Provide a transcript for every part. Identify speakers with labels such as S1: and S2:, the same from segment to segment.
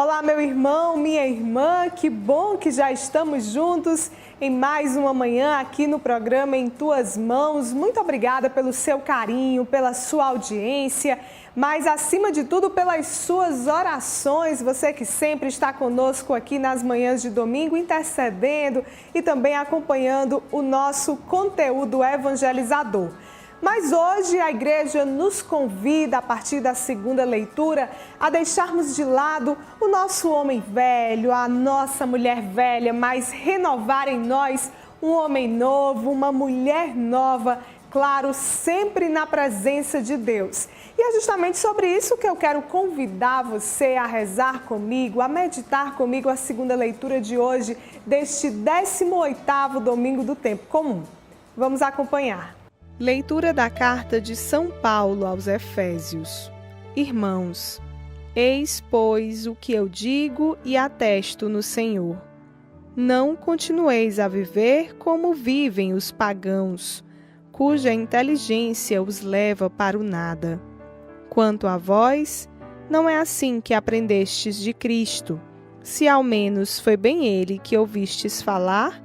S1: Olá, meu irmão, minha irmã, que bom que já estamos juntos em mais uma manhã aqui no programa Em Tuas Mãos. Muito obrigada pelo seu carinho, pela sua audiência, mas acima de tudo pelas suas orações. Você que sempre está conosco aqui nas manhãs de domingo, intercedendo e também acompanhando o nosso conteúdo evangelizador. Mas hoje a igreja nos convida, a partir da segunda leitura, a deixarmos de lado o nosso homem velho, a nossa mulher velha, mas renovar em nós um homem novo, uma mulher nova, claro, sempre na presença de Deus. E é justamente sobre isso que eu quero convidar você a rezar comigo, a meditar comigo a segunda leitura de hoje, deste 18º domingo do tempo comum. Vamos acompanhar. Leitura da carta de São Paulo aos Efésios. Irmãos, eis, pois, o que eu digo e atesto no Senhor. Não continueis a viver como vivem os pagãos, cuja inteligência os leva para o nada. Quanto a vós, não é assim que aprendestes de Cristo, se ao menos foi bem Ele que ouvistes falar,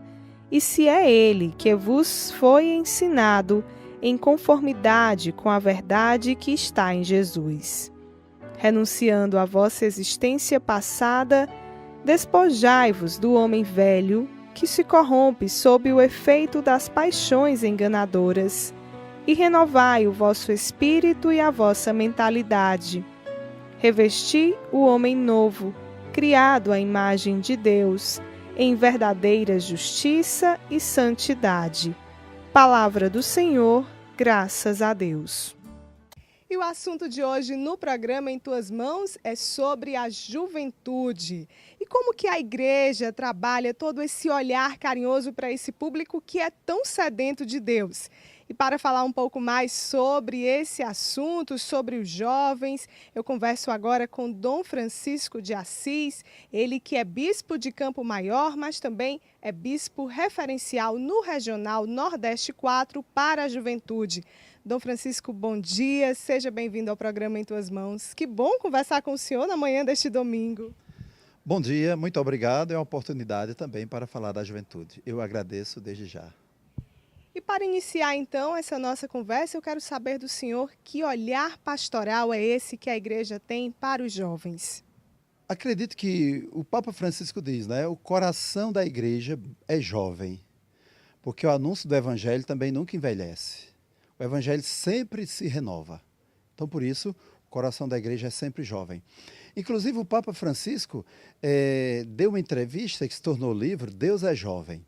S1: e se é Ele que vos foi ensinado em conformidade com a verdade que está em Jesus. Renunciando à vossa existência passada, despojai-vos do homem velho, que se corrompe sob o efeito das paixões enganadoras, e renovai o vosso espírito e a vossa mentalidade. Revesti o homem novo, criado à imagem de Deus, em verdadeira justiça e santidade. Palavra do Senhor, graças a Deus. E o assunto de hoje no programa Em Tuas Mãos é sobre a juventude. E como que a igreja trabalha todo esse olhar carinhoso para esse público que é tão sedento de Deus. E para falar um pouco mais sobre esse assunto, sobre os jovens, eu converso agora com Dom Francisco de Assis, ele que é bispo de Campo Maior, mas também é bispo referencial no Regional Nordeste 4 para a juventude. Dom Francisco, bom dia, seja bem-vindo ao programa Em Tuas Mãos. Que bom conversar com o senhor na manhã deste domingo.
S2: Bom dia, muito obrigado. É uma oportunidade também para falar da juventude. Eu agradeço desde já.
S1: E para iniciar então essa nossa conversa, eu quero saber do senhor que olhar pastoral é esse que a igreja tem para os jovens.
S2: Acredito que o Papa Francisco diz, né? O coração da igreja é jovem, porque o anúncio do evangelho também nunca envelhece. O evangelho sempre se renova. Então, por isso, o coração da igreja é sempre jovem. Inclusive, o Papa Francisco deu uma entrevista que se tornou livro, Deus é Jovem.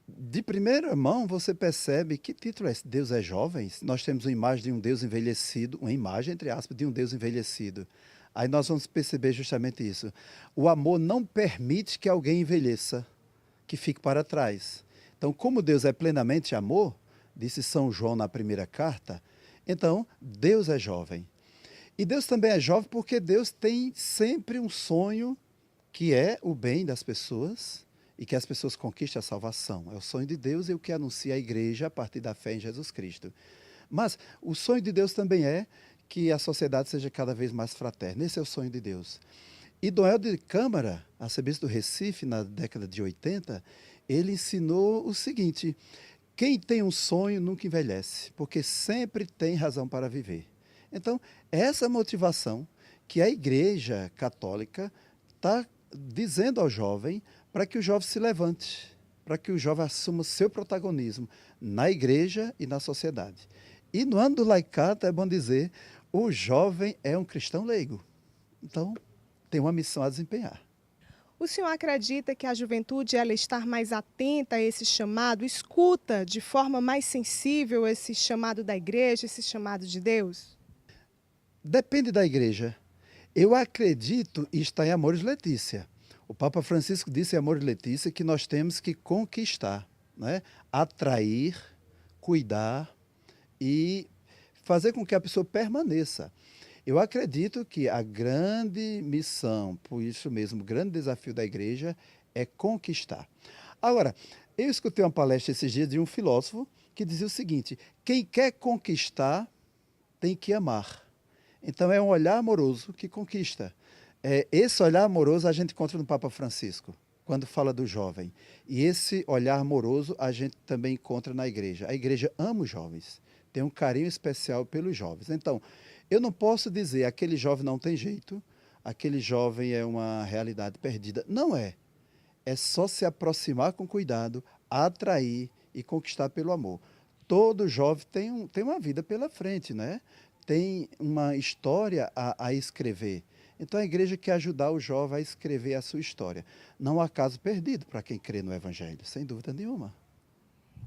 S2: De primeira mão, você percebe que título é esse? Deus é jovem? Nós temos uma imagem de um Deus envelhecido, uma imagem, entre aspas, de um Deus envelhecido. Aí nós vamos perceber justamente isso. O amor não permite que alguém envelheça, que fique para trás. Então, como Deus é plenamente amor, disse São João na primeira carta, então Deus é jovem. E Deus também é jovem porque Deus tem sempre um sonho que é o bem das pessoas, e que as pessoas conquistem a salvação. É o sonho de Deus e o que anuncia a igreja a partir da fé em Jesus Cristo. Mas o sonho de Deus também é que a sociedade seja cada vez mais fraterna. Esse é o sonho de Deus. E Dom Helder de Câmara, arcebispo do Recife, na década de 80, ele ensinou o seguinte: quem tem um sonho nunca envelhece, porque sempre tem razão para viver. Então, essa motivação que a Igreja Católica está dizendo ao jovem, para que o jovem se levante, para que o jovem assuma seu protagonismo na igreja e na sociedade. E no ano do laicato, é bom dizer, o jovem é um cristão leigo. Então, tem uma missão a desempenhar.
S1: O senhor acredita que a juventude ela está mais atenta a esse chamado, escuta de forma mais sensível esse chamado da igreja, esse chamado de Deus?
S2: Depende da igreja. Eu acredito, e está em Amoris Laetitia. O Papa Francisco disse em Amoris Laetitia que nós temos que conquistar, né? Atrair, cuidar e fazer com que a pessoa permaneça. Eu acredito que a grande missão, por isso mesmo, o grande desafio da igreja é conquistar. Agora, eu escutei uma palestra esses dias de um filósofo que dizia o seguinte: quem quer conquistar tem que amar. Então é um olhar amoroso que conquista. Esse olhar amoroso a gente encontra no Papa Francisco, quando fala do jovem. E esse olhar amoroso a gente também encontra na igreja. A igreja ama os jovens, tem um carinho especial pelos jovens. Então, eu não posso dizer aquele jovem não tem jeito, aquele jovem é uma realidade perdida. Não é. É só se aproximar com cuidado, atrair e conquistar pelo amor. Todo jovem tem uma vida pela frente, né? Tem uma história a escrever. Então a igreja quer ajudar o jovem a escrever a sua história. Não há caso perdido para quem crê no Evangelho, sem dúvida nenhuma.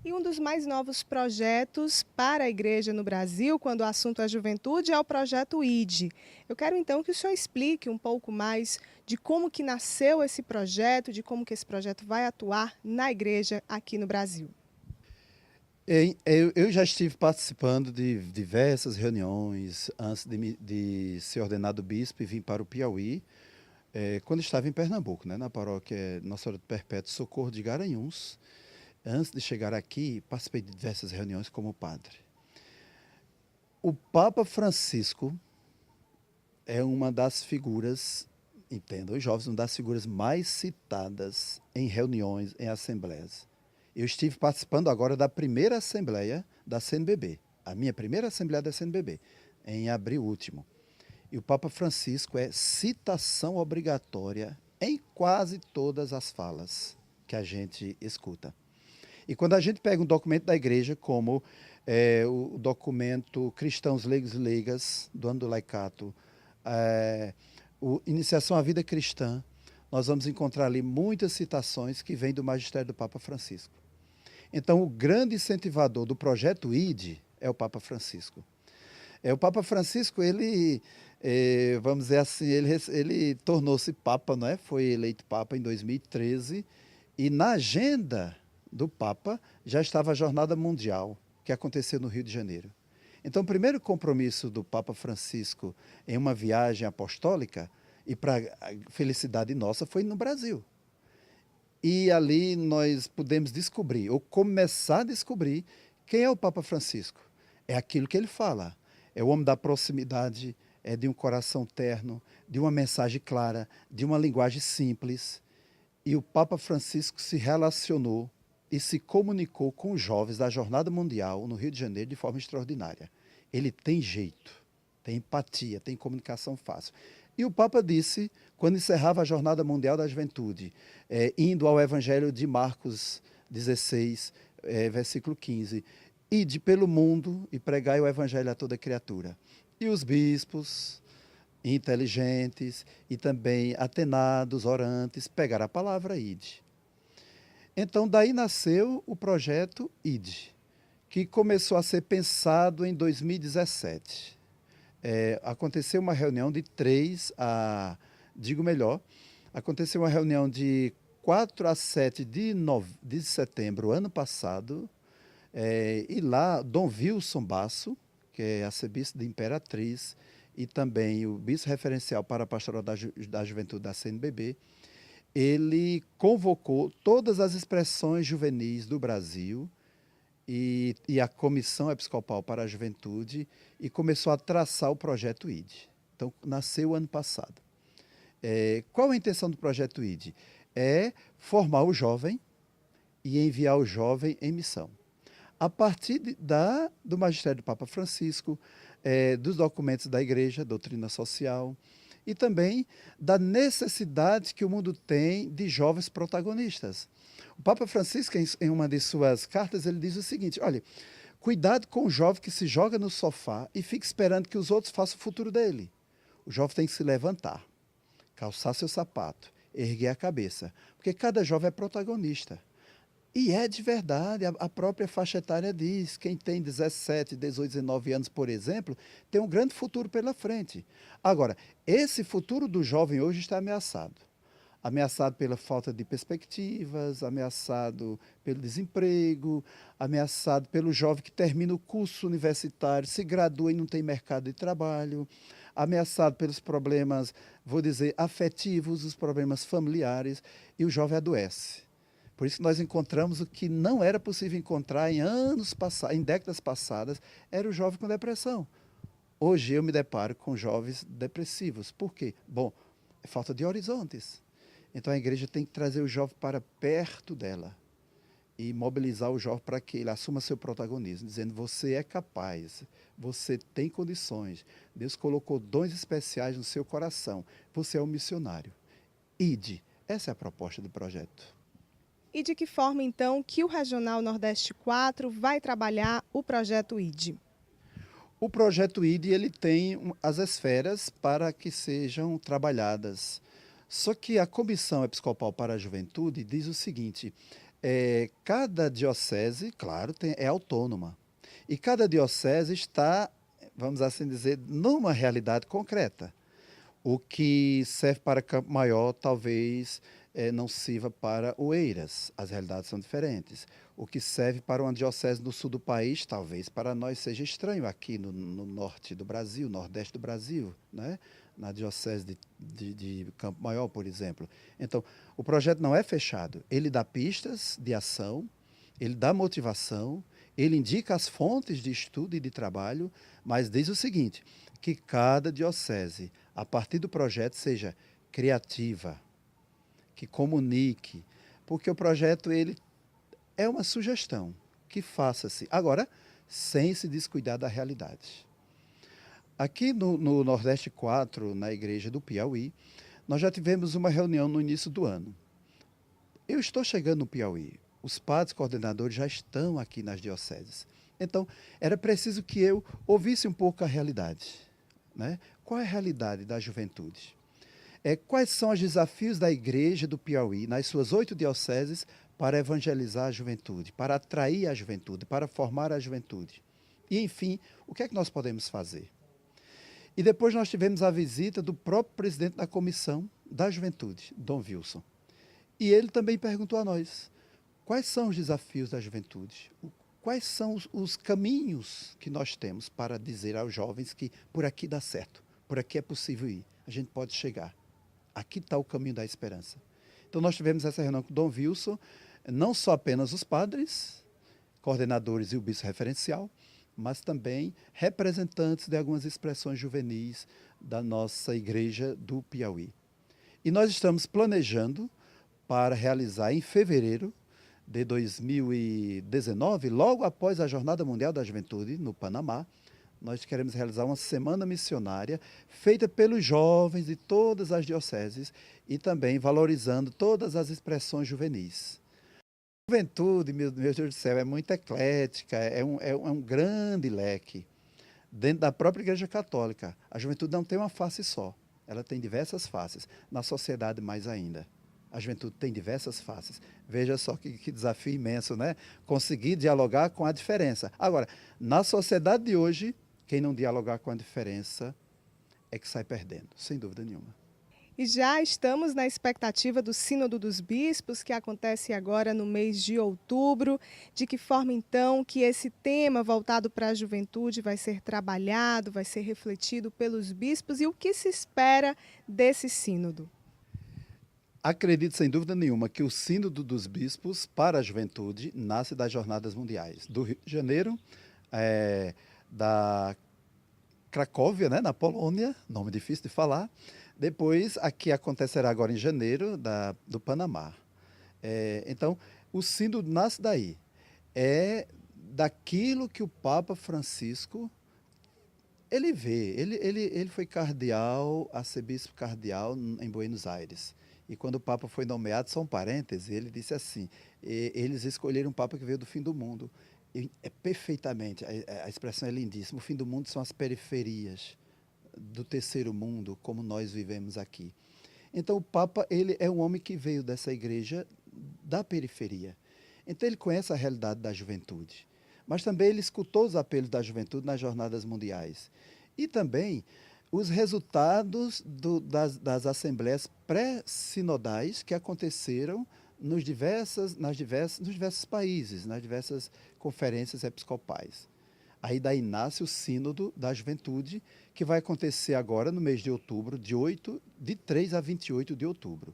S1: E um dos mais novos projetos para a igreja no Brasil, quando o assunto é juventude, é o projeto ID. Eu quero então que o senhor explique um pouco mais de como que nasceu esse projeto, de como que esse projeto vai atuar na igreja aqui no Brasil.
S2: Eu já estive participando de diversas reuniões antes de ser ordenado bispo e vim para o Piauí, quando estava em Pernambuco, né, na paróquia Nossa Senhora do Perpétuo Socorro de Garanhuns. Antes de chegar aqui, participei de diversas reuniões como padre. O Papa Francisco é uma das figuras, entendam os jovens, uma das figuras mais citadas em reuniões, em assembleias. Eu estive participando agora da primeira assembleia da CNBB, a minha primeira assembleia da CNBB, em abril último. E o Papa Francisco é citação obrigatória em quase todas as falas que a gente escuta. E quando a gente pega um documento da igreja, como o documento Cristãos Leigos e Leigas, do ano do Laicato, Iniciação à Vida Cristã, nós vamos encontrar ali muitas citações que vêm do magistério do Papa Francisco. Então, o grande incentivador do projeto ID é o Papa Francisco. O Papa Francisco, ele, vamos dizer assim, ele tornou-se Papa, não é? Foi eleito Papa em 2013, e na agenda do Papa já estava a Jornada Mundial, que aconteceu no Rio de Janeiro. Então, o primeiro compromisso do Papa Francisco em uma viagem apostólica, e para a felicidade nossa, foi no Brasil. E ali nós pudemos descobrir, ou começar a descobrir, quem é o Papa Francisco. É aquilo que ele fala. É o homem da proximidade, é de um coração terno, de uma mensagem clara, de uma linguagem simples. E o Papa Francisco se relacionou e se comunicou com os jovens da Jornada Mundial no Rio de Janeiro de forma extraordinária. Ele tem jeito, tem empatia, tem comunicação fácil. E o Papa disse, quando encerrava a Jornada Mundial da Juventude, indo ao Evangelho de Marcos 16, versículo 15, ide pelo mundo e pregai o Evangelho a toda criatura. E os bispos, inteligentes e também atenados, orantes, pegaram a palavra ide. Então, daí nasceu o projeto ID, que começou a ser pensado em 2017. Aconteceu uma reunião de 3 a... Digo melhor, aconteceu uma reunião de 4 a 7 de setembro, ano passado, e lá Dom Wilson Basso, que é arcebispo de Imperatriz, e também o vice-referencial para a pastoral da juventude da CNBB, ele convocou todas as expressões juvenis do Brasil e a Comissão Episcopal para a Juventude e começou a traçar o projeto ID. Então, nasceu ano passado. Qual a intenção do projeto ID? É formar o jovem e enviar o jovem em missão. A partir do magistério do Papa Francisco, dos documentos da Igreja, doutrina social, e também da necessidade que o mundo tem de jovens protagonistas. O Papa Francisco, em uma de suas cartas, ele diz o seguinte, olha, cuidado com o jovem que se joga no sofá e fica esperando que os outros façam o futuro dele. O jovem tem que se levantar, calçar seu sapato, erguer a cabeça, porque cada jovem é protagonista. E é de verdade, a própria faixa etária diz, quem tem 17, 18, 19 anos, por exemplo, tem um grande futuro pela frente. Agora, esse futuro do jovem hoje está ameaçado. Ameaçado pela falta de perspectivas, ameaçado pelo desemprego, ameaçado pelo jovem que termina o curso universitário, se gradua e não tem mercado de trabalho, ameaçado pelos problemas, vou dizer, afetivos, os problemas familiares, e o jovem adoece. Por isso que nós encontramos o que não era possível encontrar em décadas passadas, era o jovem com depressão. Hoje eu me deparo com jovens depressivos. Por quê? Bom, É falta de horizontes. Então a igreja tem que trazer o jovem para perto dela e mobilizar o jovem para que ele assuma seu protagonismo, dizendo: você é capaz, você tem condições, Deus colocou dons especiais no seu coração, você é um missionário. Ide. Essa é a proposta do projeto.
S1: E de que forma, então, que o Regional Nordeste 4 vai trabalhar o projeto ID?
S2: O projeto ID ele tem as esferas para que sejam trabalhadas. Só que a Comissão Episcopal para a Juventude diz o seguinte: cada diocese, claro, é autônoma. E cada diocese está, vamos assim dizer, numa realidade concreta. O que serve para Campo Maior talvez não sirva para Oeiras. As realidades são diferentes. O que serve para uma diocese no sul do país, talvez para nós seja estranho aqui no norte do Brasil, nordeste do Brasil, né? Na diocese de Campo Maior, por exemplo. Então, o projeto não é fechado. Ele dá pistas de ação, ele dá motivação, ele indica as fontes de estudo e de trabalho, mas diz o seguinte, que cada diocese, a partir do projeto, seja criativa, que comunique, porque o projeto ele é uma sugestão, que faça-se. Agora, sem se descuidar da realidade. Aqui no Nordeste 4, na igreja do Piauí, nós já tivemos uma reunião no início do ano. Eu estou chegando no Piauí, os padres coordenadores já estão aqui nas dioceses. Então, era preciso que eu ouvisse um pouco a realidade. Né? Qual é a realidade da juventude? Quais são os desafios da igreja do Piauí, nas suas 8 dioceses, para evangelizar a juventude, para atrair a juventude, para formar a juventude? E, enfim, o que é que nós podemos fazer? E depois nós tivemos a visita do próprio presidente da Comissão da Juventude, Dom Wilson. E ele também perguntou a nós, quais são os desafios da juventude? Quais são os caminhos que nós temos para dizer aos jovens que por aqui dá certo, por aqui é possível ir, a gente pode chegar. Aqui está o caminho da esperança. Então nós tivemos essa reunião com o Dom Wilson, não só apenas os padres, coordenadores e o bispo referencial, mas também representantes de algumas expressões juvenis da nossa igreja do Piauí. E nós estamos planejando para realizar em fevereiro de 2019, logo após a Jornada Mundial da Juventude, no Panamá, nós queremos realizar uma semana missionária feita pelos jovens de todas as dioceses e também valorizando todas as expressões juvenis. A juventude, meu Deus do céu, é muito eclética, é um grande leque. Dentro da própria Igreja Católica, a juventude não tem uma face só, ela tem diversas faces, na sociedade mais ainda. A juventude tem diversas faces. Veja só que desafio imenso, né? Conseguir dialogar com a diferença. Agora, na sociedade de hoje, quem não dialogar com a diferença é que sai perdendo, sem dúvida nenhuma.
S1: E já estamos na expectativa do Sínodo dos Bispos, que acontece agora no mês de outubro. De que forma, então, que esse tema voltado para a juventude vai ser trabalhado, vai ser refletido pelos bispos e o que se espera desse sínodo?
S2: Acredito, sem dúvida nenhuma, que o Sínodo dos Bispos para a Juventude nasce das Jornadas Mundiais do Rio de Janeiro, da Cracóvia, né, na Polônia, nome difícil de falar. Depois, aqui acontecerá agora em janeiro, do Panamá. Então, o Sínodo nasce daí. É daquilo que o Papa Francisco ele vê. Ele foi cardeal, arcebispo cardeal em Buenos Aires. E quando o Papa foi nomeado, só um parêntese, ele disse assim, eles escolheram um Papa que veio do fim do mundo. Perfeitamente, a expressão é lindíssima, o fim do mundo são as periferias do terceiro mundo, como nós vivemos aqui. Então o Papa ele é um homem que veio dessa igreja da periferia. Então ele conhece a realidade da juventude. Mas também ele escutou os apelos da juventude nas jornadas mundiais. E também os resultados das assembleias pré-sinodais que aconteceram nos diversos países, nas diversas conferências episcopais. Aí daí nasce o Sínodo da Juventude, que vai acontecer agora no mês de outubro, de 3 a 28 de outubro.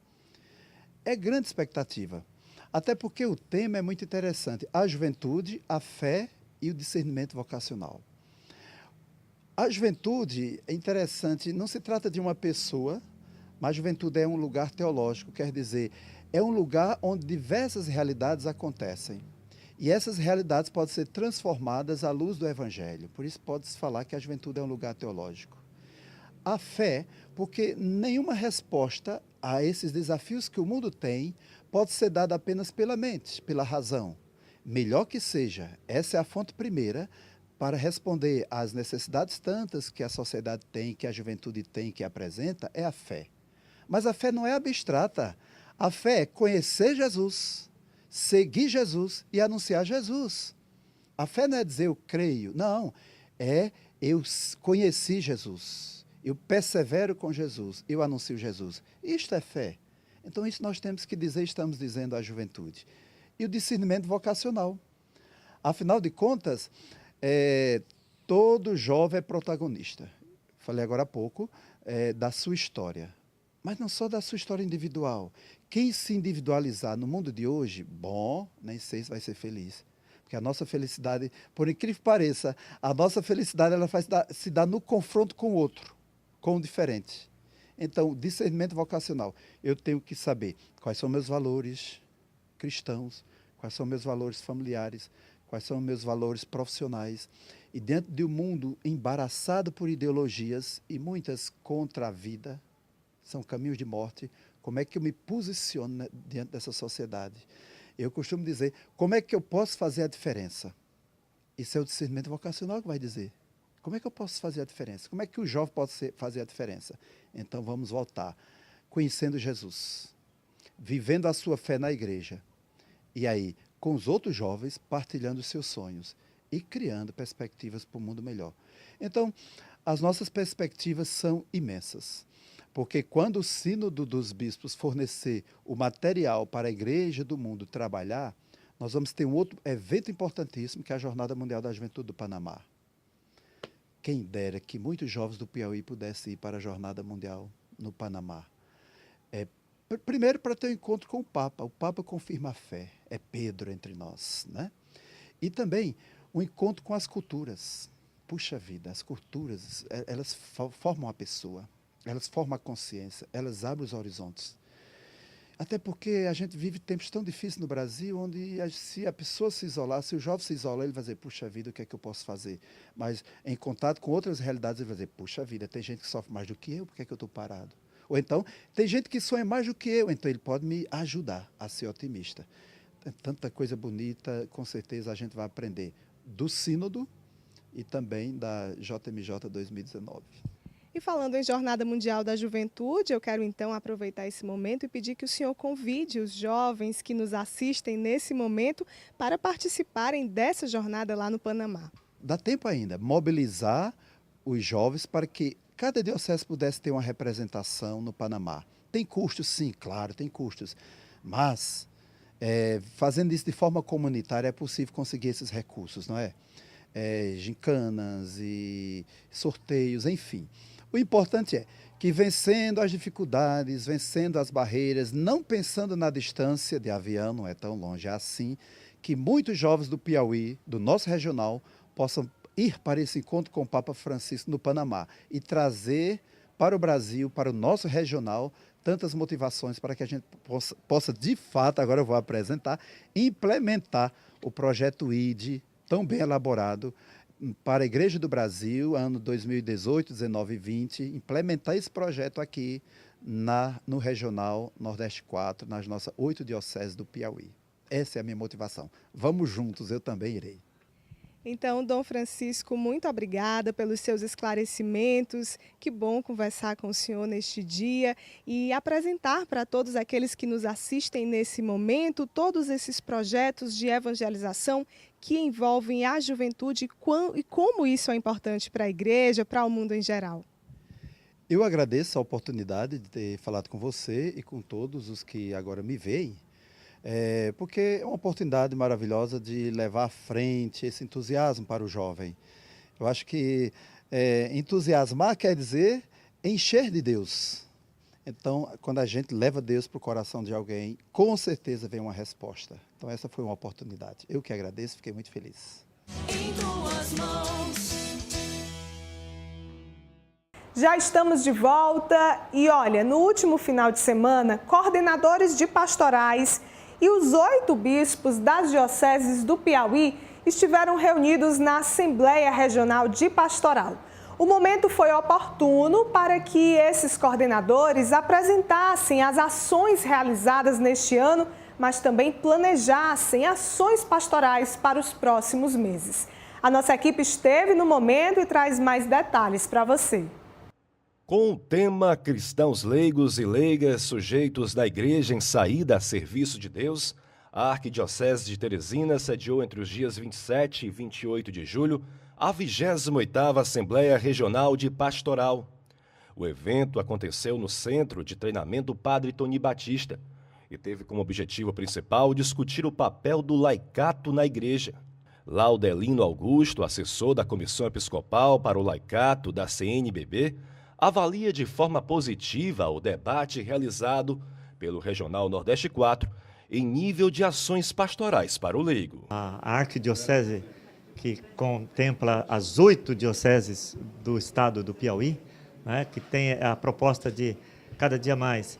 S2: É grande expectativa, até porque o tema é muito interessante, a juventude, a fé e o discernimento vocacional. A juventude é interessante, não se trata de uma pessoa, Mas a juventude é um lugar teológico, quer dizer, é um lugar onde diversas realidades acontecem. E essas realidades podem ser transformadas à luz do Evangelho. Por isso pode-se falar que a juventude é um lugar teológico. A fé, porque nenhuma resposta a esses desafios que o mundo tem pode ser dada apenas pela mente, pela razão. Melhor que seja, essa é a fonte primeira para responder às necessidades tantas que a sociedade tem, que a juventude tem, que apresenta, é a fé. Mas a fé não é abstrata. A fé é conhecer Jesus, seguir Jesus e anunciar Jesus. A fé não é dizer eu creio, não. É eu conheci Jesus, eu persevero com Jesus, eu anuncio Jesus. Isto é fé. Então isso nós temos que dizer, estamos dizendo à juventude. E o discernimento vocacional. Afinal de contas, todo jovem é protagonista. Falei agora há pouco da sua história. Mas não só da sua história individual. Quem se individualizar no mundo de hoje, bom, nem sei se vai ser feliz. Porque a nossa felicidade, por incrível que pareça, a nossa felicidade ela vai se dar no confronto com o outro, com o diferente. Então, discernimento vocacional. Eu tenho que saber quais são meus valores cristãos, quais são meus valores familiares, quais são meus valores profissionais. E dentro de um mundo embaraçado por ideologias e muitas contra a vida, são caminhos de morte, como é que eu me posiciono diante dessa sociedade? Eu costumo dizer, como é que eu posso fazer a diferença? Isso é o discernimento vocacional que vai dizer. Como é que eu posso fazer a diferença? Como é que o jovem pode fazer a diferença? Então vamos voltar. Conhecendo Jesus, vivendo a sua fé na igreja, e aí, com os outros jovens, partilhando os seus sonhos e criando perspectivas para um mundo melhor. Então, as nossas perspectivas são imensas. Porque quando o Sínodo dos Bispos fornecer o material para a Igreja do Mundo trabalhar, nós vamos ter um outro evento importantíssimo, que é a Jornada Mundial da Juventude do Panamá. Quem dera que muitos jovens do Piauí pudessem ir para a Jornada Mundial no Panamá. Primeiro, para ter um encontro com o Papa. O Papa confirma a fé. É Pedro entre nós, né? E também um encontro com as culturas. Puxa vida, as culturas, elas formam a pessoa. Elas formam a consciência, elas abrem os horizontes. Até porque a gente vive tempos tão difíceis no Brasil, onde se a pessoa se isolar, se o jovem se isolar, ele vai dizer, puxa vida, o que é que eu posso fazer? Mas em contato com outras realidades, ele vai dizer, puxa vida, tem gente que sofre mais do que eu, por que é que eu estou parado? Ou então, tem gente que sonha mais do que eu, então ele pode me ajudar a ser otimista. Tem tanta coisa bonita, com certeza a gente vai aprender do Sínodo e também da JMJ 2019.
S1: E falando em Jornada Mundial da Juventude, eu quero então aproveitar esse momento e pedir que o senhor convide os jovens que nos assistem nesse momento para participarem dessa jornada lá no Panamá.
S2: Dá tempo ainda, mobilizar os jovens para que cada diocese pudesse ter uma representação no Panamá. Tem custos, sim, claro, tem custos, mas fazendo isso de forma comunitária é possível conseguir esses recursos, não é? Gincanas e sorteios, enfim. O importante é que vencendo as dificuldades, vencendo as barreiras, não pensando na distância de avião, não é tão longe assim, que muitos jovens do Piauí, do nosso regional, possam ir para esse encontro com o Papa Francisco no Panamá e trazer para o Brasil, para o nosso regional, tantas motivações para que a gente possa de fato, agora eu vou apresentar, implementar o projeto ID, tão bem elaborado, para a Igreja do Brasil, ano 2018, 19 e 20, implementar esse projeto aqui no Regional Nordeste 4, nas nossas 8 dioceses do Piauí. Essa é a minha motivação. Vamos juntos, eu também irei.
S1: Então, Dom Francisco, muito obrigada pelos seus esclarecimentos. Que bom conversar com o senhor neste dia e apresentar para todos aqueles que nos assistem nesse momento todos esses projetos de evangelização que envolvem a juventude e como isso é importante para a igreja, para o mundo em geral.
S2: Eu agradeço a oportunidade de ter falado com você e com todos os que agora me veem, porque é uma oportunidade maravilhosa de levar à frente esse entusiasmo para o jovem. Eu acho que entusiasmar quer dizer encher de Deus. Então, quando a gente leva Deus para o coração de alguém, com certeza vem uma resposta. Então, essa foi uma oportunidade. Eu que agradeço, fiquei muito feliz.
S3: Em tuas mãos.
S1: Já estamos de volta e olha, no último final de semana, coordenadores de pastorais e os 8 bispos das dioceses do Piauí estiveram reunidos na Assembleia Regional de Pastoral. O momento foi oportuno para que esses coordenadores apresentassem as ações realizadas neste ano, mas também planejassem ações pastorais para os próximos meses. A nossa equipe esteve no momento e traz mais detalhes para você.
S3: Com o tema Cristãos leigos e leigas sujeitos da Igreja em saída a serviço de Deus, a Arquidiocese de Teresina sediou entre os dias 27 e 28 de julho a 28ª Assembleia Regional de Pastoral. O evento aconteceu no Centro de Treinamento Padre Tony Batista e teve como objetivo principal discutir o papel do laicato na Igreja. Laudelino Augusto, assessor da Comissão Episcopal para o Laicato da CNBB, avalia de forma positiva o debate realizado pelo Regional Nordeste 4 em nível de ações pastorais para o leigo.
S4: A Arquidiocese, que contempla as 8 dioceses do estado do Piauí, né, que tem a proposta de, cada dia mais,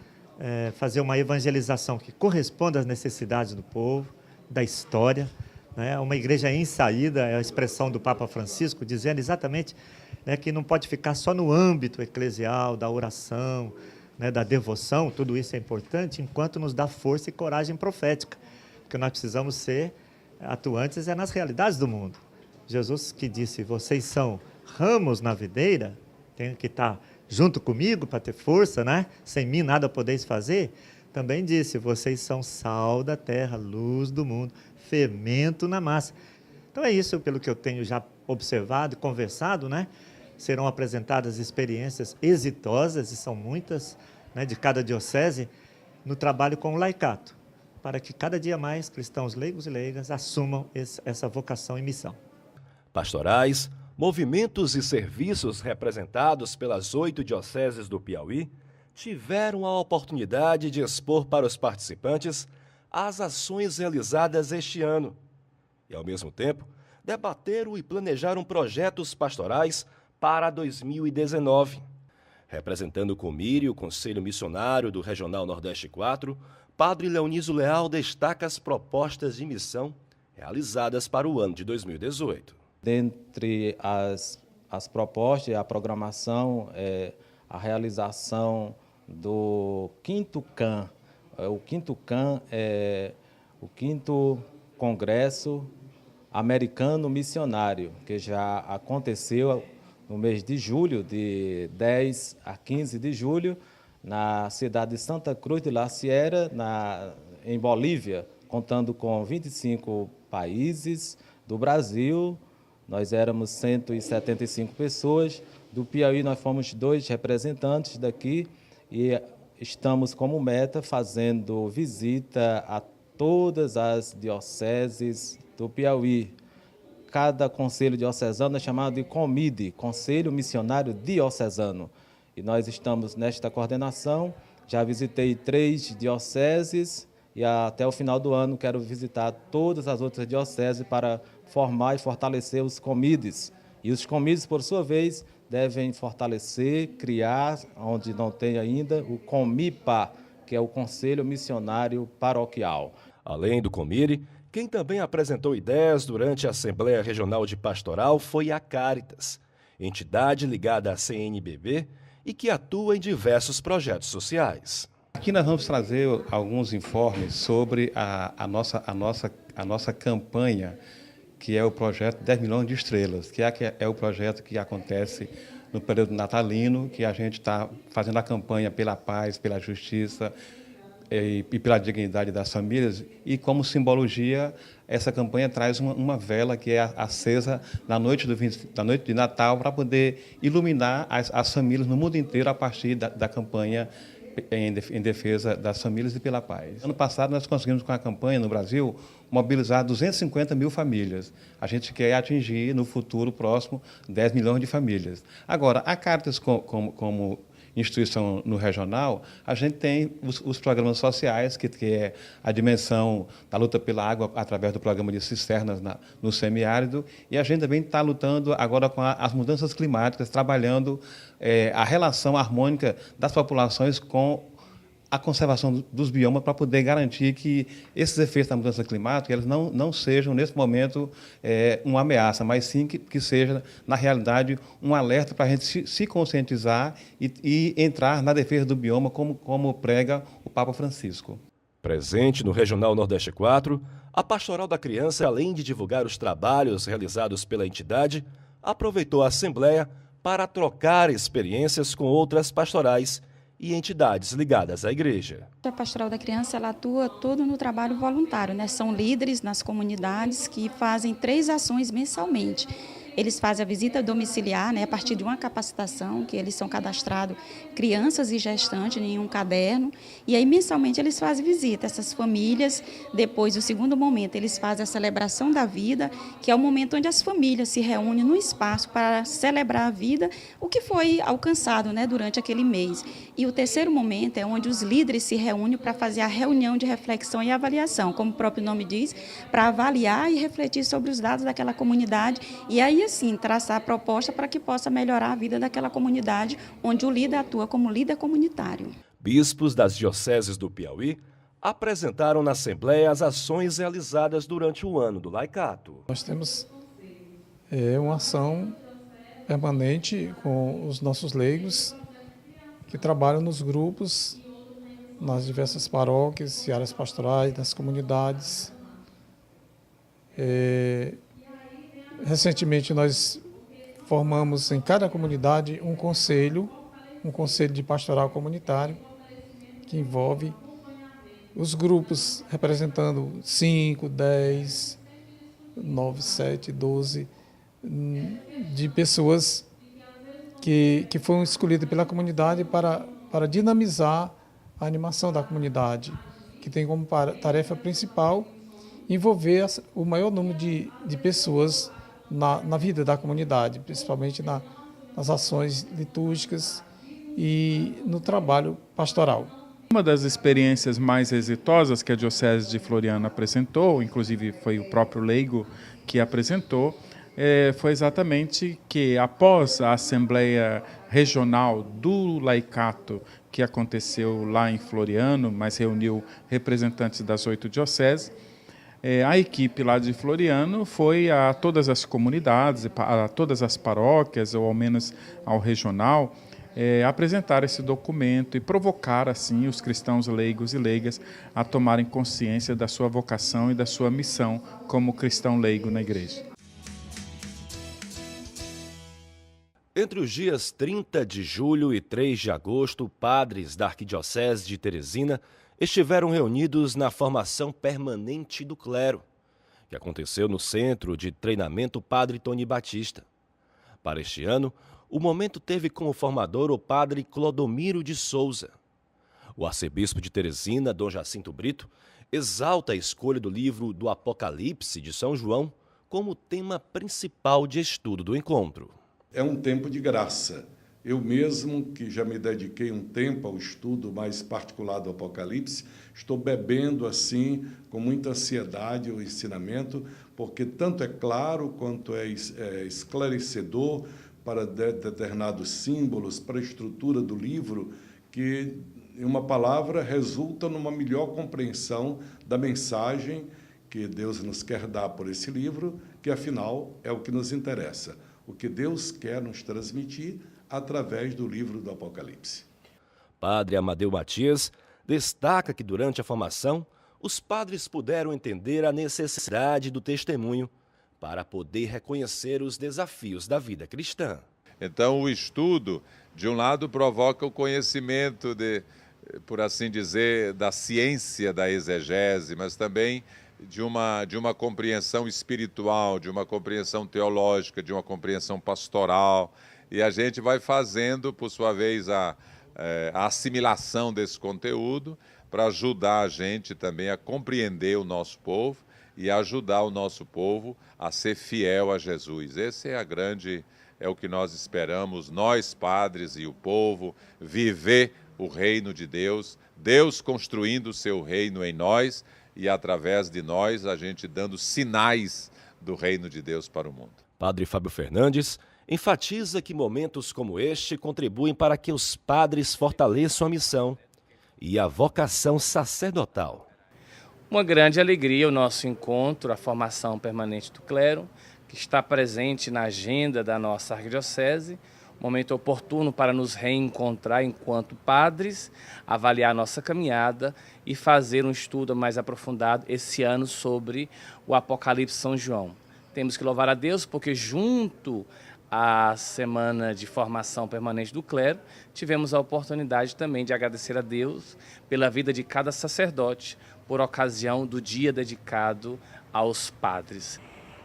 S4: fazer uma evangelização que corresponda às necessidades do povo, da história. Né, uma igreja em saída, é a expressão do Papa Francisco, dizendo exatamente, né, que não pode ficar só no âmbito eclesial, da oração, né, da devoção. Tudo isso é importante, enquanto nos dá força e coragem profética, porque nós precisamos ser atuantes nas realidades do mundo. Jesus que disse, vocês são ramos na videira, tem que estar junto comigo para ter força, né? Sem mim nada podeis fazer. Também disse, vocês são sal da terra, luz do mundo, fermento na massa. Então é isso, pelo que eu tenho já observado e conversado, né? Serão apresentadas experiências exitosas, e são muitas, né, de cada diocese, no trabalho com o laicato, para que cada dia mais cristãos leigos e leigas assumam essa vocação e missão.
S3: Pastorais, movimentos e serviços representados pelas 8 dioceses do Piauí tiveram a oportunidade de expor para os participantes as ações realizadas este ano e, ao mesmo tempo, debateram e planejaram projetos pastorais para 2019. Representando o Comírio, o Conselho Missionário do Regional Nordeste 4, Padre Leonísio Leal destaca as propostas de missão realizadas para o ano de 2018.
S5: Dentre as propostas, a programação, a realização do quinto CAN. O quinto CAN é o 5º Congresso Americano Missionário, que já aconteceu no mês de julho, de 10 a 15 de julho, na cidade de Santa Cruz de la Sierra, em Bolívia, contando com 25 países do Brasil. Nós éramos 175 pessoas, do Piauí nós fomos 2 representantes daqui e estamos como meta fazendo visita a todas as dioceses do Piauí. Cada conselho diocesano é chamado de COMIDE, Conselho Missionário Diocesano. E nós estamos nesta coordenação, já visitei 3 dioceses e até o final do ano quero visitar todas as outras dioceses para formar e fortalecer os comides. E os comides, por sua vez, devem fortalecer, criar, onde não tem ainda, o COMIPA, que é o Conselho Missionário Paroquial.
S3: Além do Comire, quem também apresentou ideias durante a Assembleia Regional de Pastoral foi a Caritas, entidade ligada à CNBB e que atua em diversos projetos sociais.
S6: Aqui nós vamos trazer alguns informes sobre a nossa campanha, que é o projeto 10 milhões de estrelas, que é o projeto que acontece no período natalino, que a gente está fazendo a campanha pela paz, pela justiça e pela dignidade das famílias. E como simbologia, essa campanha traz uma vela que é acesa na noite de Natal para poder iluminar as famílias no mundo inteiro a partir da campanha em defesa das famílias e pela paz. Ano passado nós conseguimos com a campanha no Brasil mobilizar 250 mil famílias. A gente quer atingir no futuro próximo 10 milhões de famílias. Agora, a Caritas como instituição no regional, a gente tem os programas sociais, que é a dimensão da luta pela água através do programa de cisternas no semiárido, e a gente também está lutando agora com as mudanças climáticas, trabalhando a relação harmônica das populações com a conservação dos biomas, para poder garantir que esses efeitos da mudança climática eles não sejam, nesse momento, uma ameaça, mas sim que seja, na realidade, um alerta para a gente se conscientizar e entrar na defesa do bioma, como prega o Papa Francisco.
S3: Presente no Regional Nordeste 4, a Pastoral da Criança, além de divulgar os trabalhos realizados pela entidade, aproveitou a Assembleia para trocar experiências com outras pastorais e entidades ligadas à igreja.
S7: A Pastoral da Criança ela atua todo no trabalho voluntário, né? São líderes nas comunidades que fazem 3 ações mensalmente. Eles fazem a visita domiciliar, né, a partir de uma capacitação, que eles são cadastrados crianças e gestantes em um caderno, e aí mensalmente eles fazem visita a essas famílias. Depois, o segundo momento, eles fazem a celebração da vida, que é o momento onde as famílias se reúnem no espaço para celebrar a vida, o que foi alcançado, né, durante aquele mês. E o terceiro momento é onde os líderes se reúnem para fazer a reunião de reflexão e avaliação, como o próprio nome diz, para avaliar e refletir sobre os dados daquela comunidade, e aí assim, traçar a proposta para que possa melhorar a vida daquela comunidade, onde o líder atua como líder comunitário.
S3: Bispos das dioceses do Piauí apresentaram na Assembleia as ações realizadas durante o ano do laicato.
S8: Nós temos uma ação permanente com os nossos leigos que trabalham nos grupos, nas diversas paróquias e áreas pastorais, nas comunidades. Recentemente nós formamos em cada comunidade um conselho de pastoral comunitário, que envolve os grupos representando 5, 10, 9, 7, 12 de pessoas que foram escolhidas pela comunidade para dinamizar a animação da comunidade, que tem como tarefa principal envolver o maior número de pessoas na vida da comunidade, principalmente nas ações litúrgicas e no trabalho pastoral.
S9: Uma das experiências mais exitosas que a Diocese de Floriano apresentou, inclusive foi o próprio leigo que apresentou, foi exatamente que após a Assembleia Regional do Laicato, que aconteceu lá em Floriano, mas reuniu representantes das 8 dioceses, a equipe lá de Floriano foi a todas as comunidades, a todas as paróquias, ou ao menos ao regional, apresentar esse documento e provocar, assim, os cristãos leigos e leigas a tomarem consciência da sua vocação e da sua missão como cristão leigo na igreja.
S3: Entre os dias 30 de julho e 3 de agosto, padres da Arquidiocese de Teresina estiveram reunidos na formação permanente do clero, que aconteceu no Centro de Treinamento Padre Tony Batista. Para este ano, o momento teve como formador o padre Clodomiro de Souza. O arcebispo de Teresina, Dom Jacinto Brito, exalta a escolha do livro do Apocalipse de São João como tema principal de estudo do encontro.
S10: É um tempo de graça. Eu mesmo, que já me dediquei um tempo ao estudo mais particular do Apocalipse, estou bebendo assim, com muita ansiedade, o ensinamento, porque tanto é claro quanto é esclarecedor para determinados símbolos, para a estrutura do livro, que, em uma palavra, resulta numa melhor compreensão da mensagem que Deus nos quer dar por esse livro, que, afinal, é o que nos interessa, o que Deus quer nos transmitir através do livro do Apocalipse.
S3: Padre Amadeu Matias destaca que, durante a formação, os padres puderam entender a necessidade do testemunho para poder reconhecer os desafios da vida cristã.
S11: Então, o estudo, de um lado, provoca o conhecimento, por assim dizer, da ciência da exegese, mas também de uma compreensão espiritual, de uma compreensão teológica, de uma compreensão pastoral. E a gente vai fazendo, por sua vez, a assimilação desse conteúdo para ajudar a gente também a compreender o nosso povo e ajudar o nosso povo a ser fiel a Jesus. Essa é a grande é o que nós esperamos, nós padres e o povo, viver o reino de Deus, Deus construindo o seu reino em nós e através de nós a gente dando sinais do reino de Deus para o mundo.
S3: Padre Fábio Fernandes enfatiza que momentos como este contribuem para que os padres fortaleçam a missão e a vocação sacerdotal.
S12: Uma grande alegria o nosso encontro, a formação permanente do clero, que está presente na agenda da nossa arquidiocese, momento oportuno para nos reencontrar enquanto padres, avaliar nossa caminhada e fazer um estudo mais aprofundado esse ano sobre o Apocalipse de São João. Temos que louvar a Deus porque junto à semana de formação permanente do clero, tivemos a oportunidade também de agradecer a Deus pela vida de cada sacerdote, por ocasião do dia dedicado aos padres.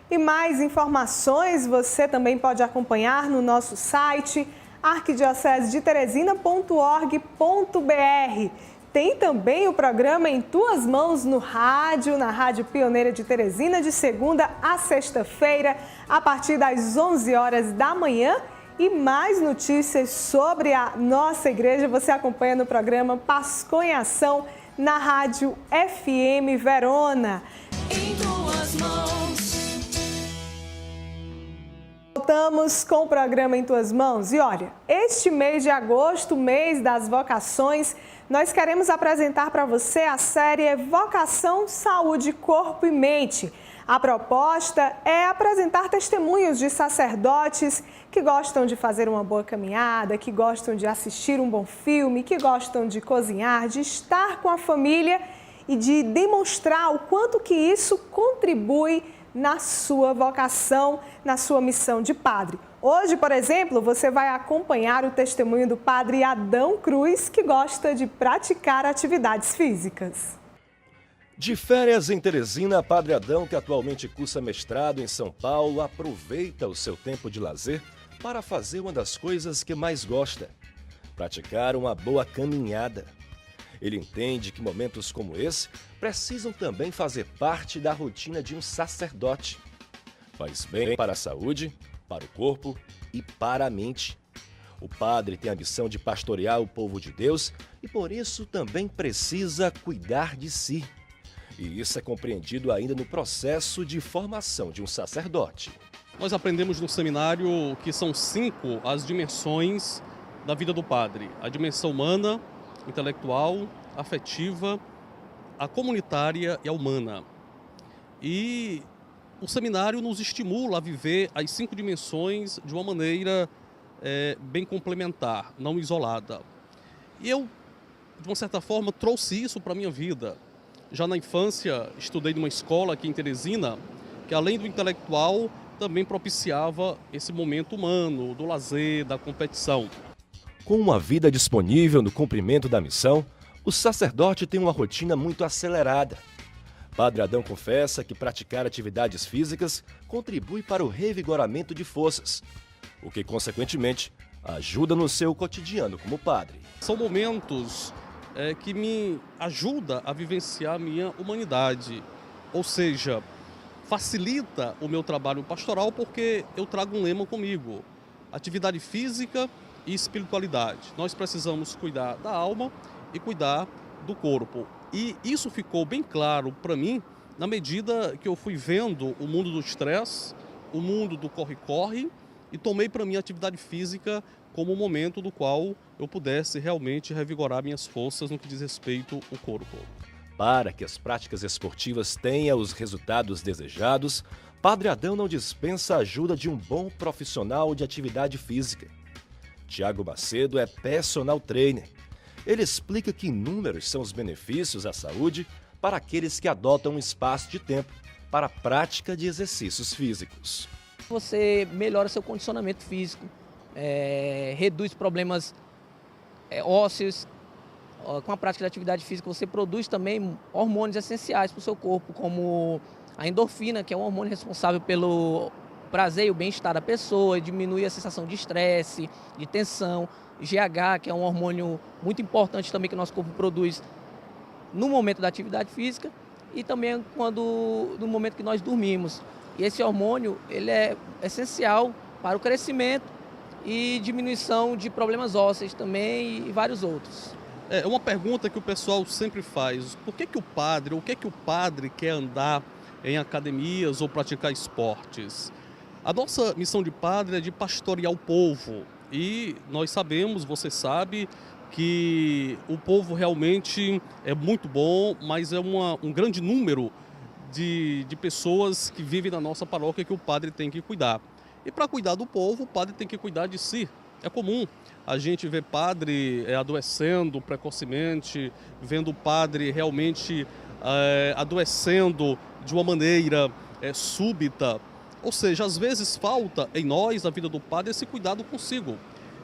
S1: E mais informações você também pode acompanhar no nosso site arquidiocesedeteresina.org.br. Tem também o programa Em Tuas Mãos no rádio, na Rádio Pioneira de Teresina, de segunda a sexta-feira, a partir das 11 horas da manhã. E mais notícias sobre a nossa igreja você acompanha no programa Pascom em Ação, na Rádio FM Verona.
S13: Em tuas mãos.
S1: Voltamos com o programa Em Tuas Mãos. E olha, este mês de agosto, mês das vocações, nós queremos apresentar para você a série Vocação, Saúde, Corpo e Mente. A proposta é apresentar testemunhos de sacerdotes que gostam de fazer uma boa caminhada, que gostam de assistir um bom filme, que gostam de cozinhar, de estar com a família e de demonstrar o quanto que isso contribui na sua vocação, na sua missão de padre. Hoje, por exemplo, você vai acompanhar o testemunho do padre Adão Cruz, que gosta de praticar atividades físicas.
S3: De férias em Teresina, Padre Adão, que atualmente cursa mestrado em São Paulo, aproveita o seu tempo de lazer para fazer uma das coisas que mais gosta: praticar uma boa caminhada. Ele entende que momentos como esse precisam também fazer parte da rotina de um sacerdote. Faz bem para a saúde, para o corpo e para a mente. O padre tem a missão de pastorear o povo de Deus e por isso também precisa cuidar de si. E isso é compreendido ainda no processo de formação de um sacerdote.
S14: Nós aprendemos no seminário que são 5 as dimensões da vida do padre: a dimensão humana, intelectual, afetiva, a comunitária e a humana. E o seminário nos estimula a viver as 5 dimensões de uma maneira bem complementar, não isolada. E eu, de uma certa forma, trouxe isso para a minha vida. Já na infância, estudei numa escola aqui em Teresina, que além do intelectual, também propiciava esse momento humano, do lazer, da competição.
S3: Com uma vida disponível no cumprimento da missão, o sacerdote tem uma rotina muito acelerada. Padre Adão confessa que praticar atividades físicas contribui para o revigoramento de forças, o que, consequentemente, ajuda no seu cotidiano como padre.
S14: São momentos que me ajuda a vivenciar a minha humanidade, ou seja, facilita o meu trabalho pastoral porque eu trago um lema comigo: atividade física e espiritualidade. Nós precisamos cuidar da alma e cuidar do corpo. E isso ficou bem claro para mim na medida que eu fui vendo o mundo do estresse, o mundo do corre-corre, e tomei para mim a atividade física como um momento do qual eu pudesse realmente revigorar minhas forças no que diz respeito ao corpo.
S3: Para que as práticas esportivas tenham os resultados desejados, Padre Adão não dispensa a ajuda de um bom profissional de atividade física. Tiago Macedo é personal trainer. Ele explica que inúmeros são os benefícios à saúde para aqueles que adotam um espaço de tempo para a prática de exercícios físicos.
S15: Você melhora seu condicionamento físico, reduz problemas ósseos. Com a prática de atividade física, você produz também hormônios essenciais para o seu corpo, como a endorfina, que é um hormônio responsável pelo prazer e o bem-estar da pessoa, diminui a sensação de estresse, de tensão. GH, que é um hormônio muito importante também que o nosso corpo produz no momento da atividade física e também no momento que nós dormimos. E esse hormônio ele é essencial para o crescimento e diminuição de problemas ósseos também e vários outros.
S14: É uma pergunta que o pessoal sempre faz: por que o padre quer andar em academias ou praticar esportes? A nossa missão de padre é de pastorear o povo. E nós sabemos, você sabe, que o povo realmente é muito bom, mas é um grande número de pessoas que vivem na nossa paróquia que o padre tem que cuidar. E para cuidar do povo, o padre tem que cuidar de si. É comum a gente ver padre adoecendo precocemente, vendo o padre realmente adoecendo de uma maneira súbita. Ou seja, às vezes falta em nós, na vida do padre, esse cuidado consigo.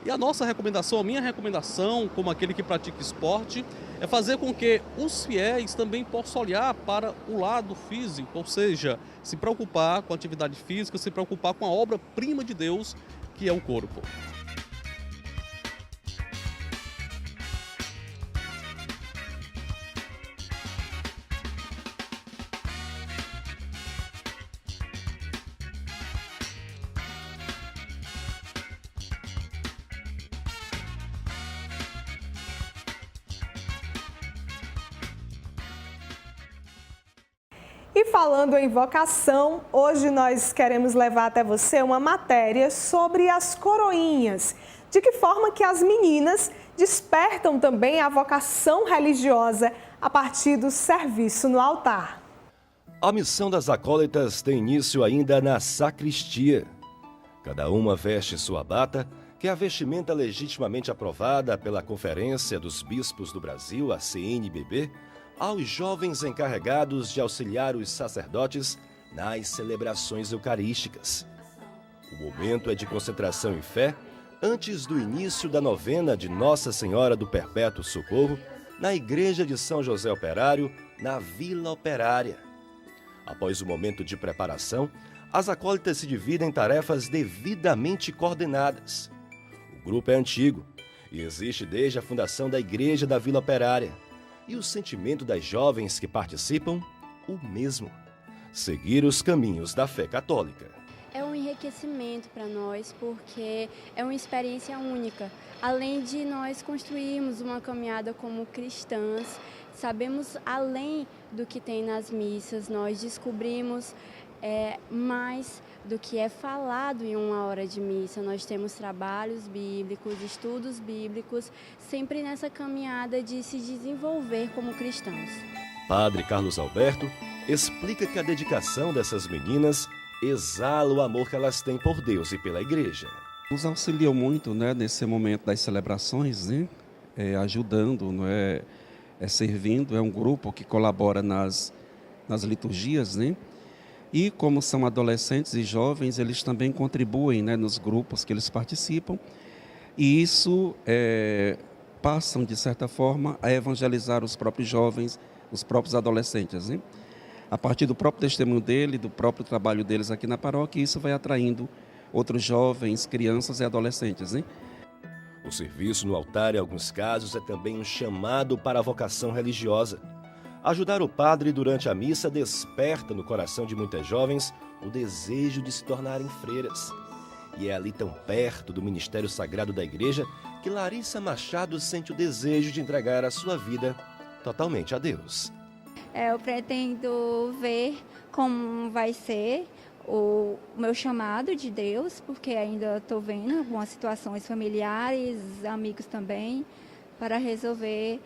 S14: E a nossa recomendação, a minha recomendação, como aquele que pratica esporte, é fazer com que os fiéis também possam olhar para o lado físico, ou seja, se preocupar com a atividade física, se preocupar com a obra-prima de Deus, que é o corpo.
S1: E falando em vocação, hoje nós queremos levar até você uma matéria sobre as coroinhas. De que forma que as meninas despertam também a vocação religiosa a partir do serviço no altar.
S3: A missão das acólitas tem início ainda na sacristia. Cada uma veste sua bata, que é a vestimenta legitimamente aprovada pela Conferência dos Bispos do Brasil, a CNBB, aos jovens encarregados de auxiliar os sacerdotes nas celebrações eucarísticas. O momento é de concentração em fé antes do início da novena de Nossa Senhora do Perpétuo Socorro na Igreja de São José Operário, na Vila Operária. Após o momento de preparação, as acólitas se dividem em tarefas devidamente coordenadas. O grupo é antigo e existe desde a fundação da Igreja da Vila Operária. E o sentimento das jovens que participam, o mesmo: seguir os caminhos da fé católica.
S16: É um enriquecimento para nós, porque é uma experiência única. Além de nós construirmos uma caminhada como cristãs, sabemos além do que tem nas missas, nós descobrimos mais do que é falado em uma hora de missa. Nós temos trabalhos bíblicos, estudos bíblicos, sempre nessa caminhada de se desenvolver como cristãos.
S3: Padre Carlos Alberto explica que a dedicação dessas meninas exala o amor que elas têm por Deus e pela Igreja.
S17: Nos auxiliam muito, nesse momento das celebrações, ajudando, servindo. É um grupo que colabora nas liturgias, E como são adolescentes e jovens, eles também contribuem nos grupos que eles participam. E isso passam, de certa forma, a evangelizar os próprios jovens, os próprios adolescentes. A partir do próprio testemunho dele, do próprio trabalho deles aqui na paróquia, isso vai atraindo outros jovens, crianças e adolescentes.
S3: O serviço no altar, em alguns casos, é também um chamado para a vocação religiosa. Ajudar o padre durante a missa desperta no coração de muitas jovens o desejo de se tornarem freiras. E é ali tão perto do ministério sagrado da Igreja que Larissa Machado sente o desejo de entregar a sua vida totalmente a Deus.
S18: Eu pretendo ver como vai ser o meu chamado de Deus, porque ainda estou vendo algumas situações familiares, amigos também, para resolver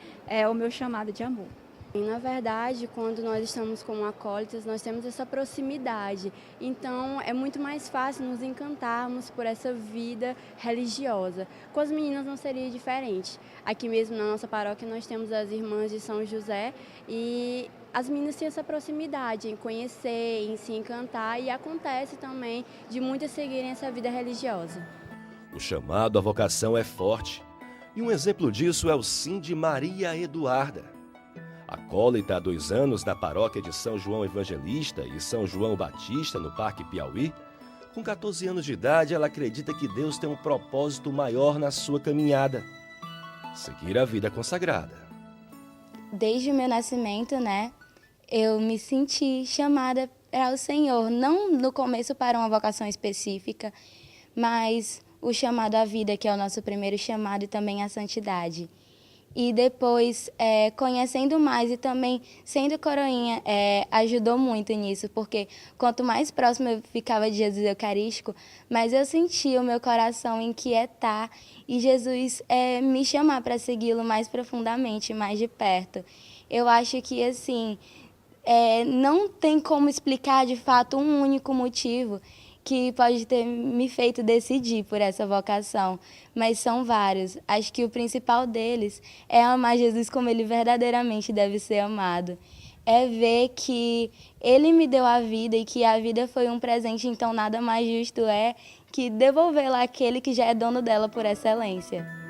S18: o meu chamado de amor.
S16: Na verdade, quando nós estamos como acólitas, nós temos essa proximidade. Então, é muito mais fácil nos encantarmos por essa vida religiosa. Com as meninas não seria diferente. Aqui mesmo na nossa paróquia nós temos as irmãs de São José e as meninas têm essa proximidade em conhecer, em se encantar, e acontece também de muitas seguirem essa vida religiosa.
S3: O chamado à vocação é forte. E um exemplo disso é o sim de Maria Eduarda. Acólita há 2 anos da paróquia de São João Evangelista e São João Batista, no Parque Piauí, com 14 anos de idade, ela acredita que Deus tem um propósito maior na sua caminhada: seguir a vida consagrada.
S19: Desde o meu nascimento, eu me senti chamada ao Senhor, não no começo para uma vocação específica, mas o chamado à vida, que é o nosso primeiro chamado, e também a santidade. E depois, conhecendo mais e também sendo coroinha, ajudou muito nisso, porque quanto mais próximo eu ficava de Jesus Eucarístico, mais eu sentia o meu coração inquietar e Jesus me chamar para segui-lo mais profundamente, mais de perto. Eu acho que, assim, não tem como explicar de fato um único motivo que pode ter me feito decidir por essa vocação, mas são vários. Acho que o principal deles é amar Jesus como ele verdadeiramente deve ser amado. É ver que ele me deu a vida e que a vida foi um presente, então nada mais justo é que devolvê-la àquele que já é dono dela por excelência.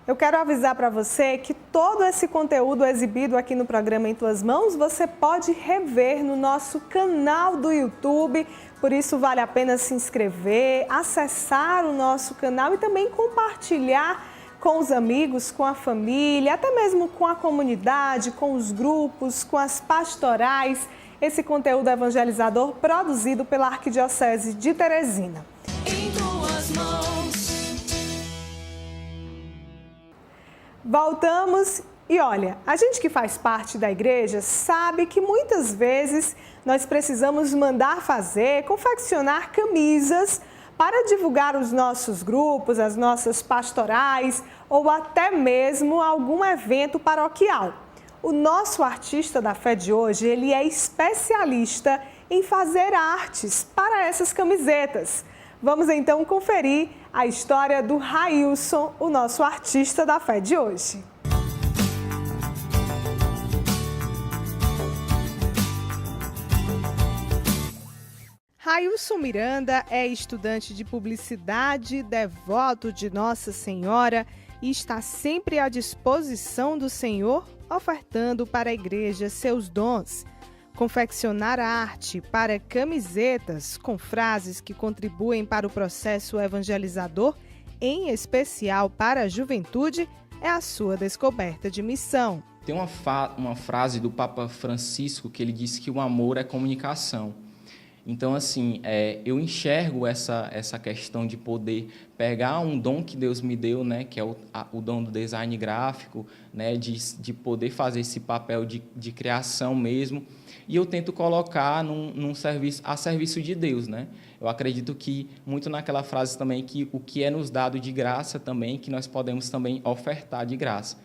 S1: Eu quero avisar para você que todo esse conteúdo exibido aqui no programa Em Tuas Mãos, você pode rever no nosso canal do YouTube. Por isso vale a pena se inscrever, acessar o nosso canal e também compartilhar com os amigos, com a família, até mesmo com a comunidade, com os grupos, com as pastorais. Esse conteúdo evangelizador produzido pela Arquidiocese de Teresina.
S13: Em tuas mãos.
S1: Voltamos e olha, a gente que faz parte da igreja sabe que muitas vezes nós precisamos mandar fazer, confeccionar camisas para divulgar os nossos grupos, as nossas pastorais ou até mesmo algum evento paroquial. O nosso artista da fé de hoje, ele é especialista em fazer artes para essas camisetas. Vamos então conferir a história do Railson, o nosso artista da fé de hoje. Railson Miranda é estudante de publicidade, devoto de Nossa Senhora e está sempre à disposição do Senhor, ofertando para a igreja seus dons. Confeccionar arte para camisetas com frases que contribuem para o processo evangelizador, em especial para a juventude, é a sua descoberta de missão.
S20: Tem uma frase do Papa Francisco que ele disse que o amor é comunicação. Então, assim, eu enxergo essa questão de poder pegar um dom que Deus me deu, né, que é o dom do design gráfico, né, de poder fazer esse papel de criação mesmo, e eu tento colocar num serviço, a serviço de Deus, né? Eu acredito que muito naquela frase também que o que é nos dado de graça também, que nós podemos também ofertar de graça.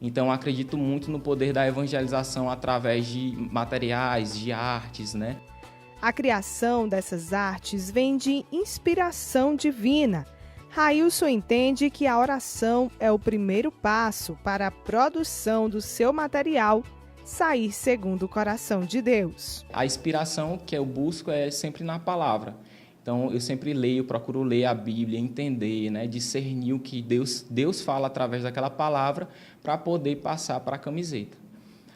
S20: Então, eu acredito muito no poder da evangelização através de materiais, de artes, né?
S1: A criação dessas artes vem de inspiração divina. Railson entende que a oração é o primeiro passo para a produção do seu material sair segundo o coração de Deus.
S20: A inspiração que eu busco é sempre na palavra. Então, eu sempre leio, procuro ler a Bíblia, entender, né, discernir o que Deus fala através daquela palavra para poder passar para a camiseta.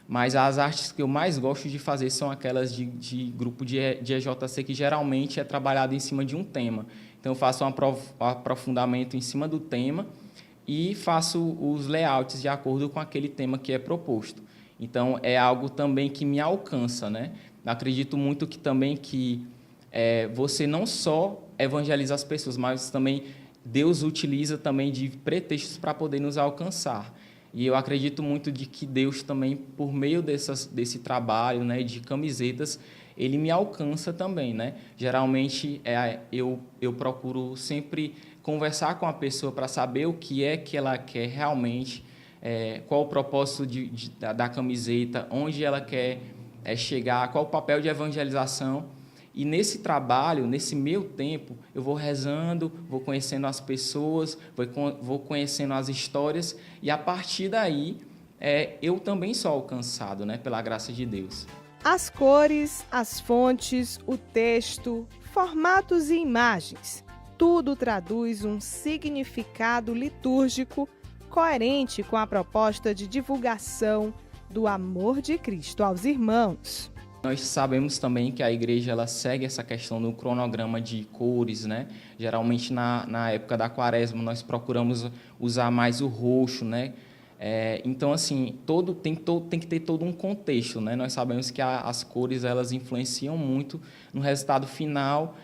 S20: Mas as artes que eu mais gosto de fazer são aquelas de grupo de EJC, que geralmente é trabalhado em cima de um tema. Então, eu faço um aprofundamento em cima do tema e faço os layouts de acordo com aquele tema que é proposto. Então, é algo também que me alcança, né? Acredito muito que também que você não só evangeliza as pessoas, mas também Deus utiliza também de pretextos para poder nos alcançar. E eu acredito muito de que Deus também, por meio desse trabalho, né, de camisetas, Ele me alcança também, né? Geralmente, eu procuro sempre conversar com a pessoa para saber o que é que ela quer realmente, qual o propósito da camiseta, onde ela quer chegar, qual o papel de evangelização. E nesse trabalho, nesse meu tempo, eu vou rezando, vou conhecendo as pessoas, vou conhecendo as histórias, e a partir daí eu também sou alcançado, né, pela graça de Deus.
S1: As cores, as fontes, o texto, formatos e imagens, tudo traduz um significado litúrgico coerente com a proposta de divulgação do amor de Cristo aos irmãos.
S20: Nós sabemos também que a igreja ela segue essa questão do cronograma de cores, né? Geralmente na época da quaresma nós procuramos usar mais o roxo, né? Então, assim, tem que ter todo um contexto, né? Nós sabemos que as cores elas influenciam muito no resultado final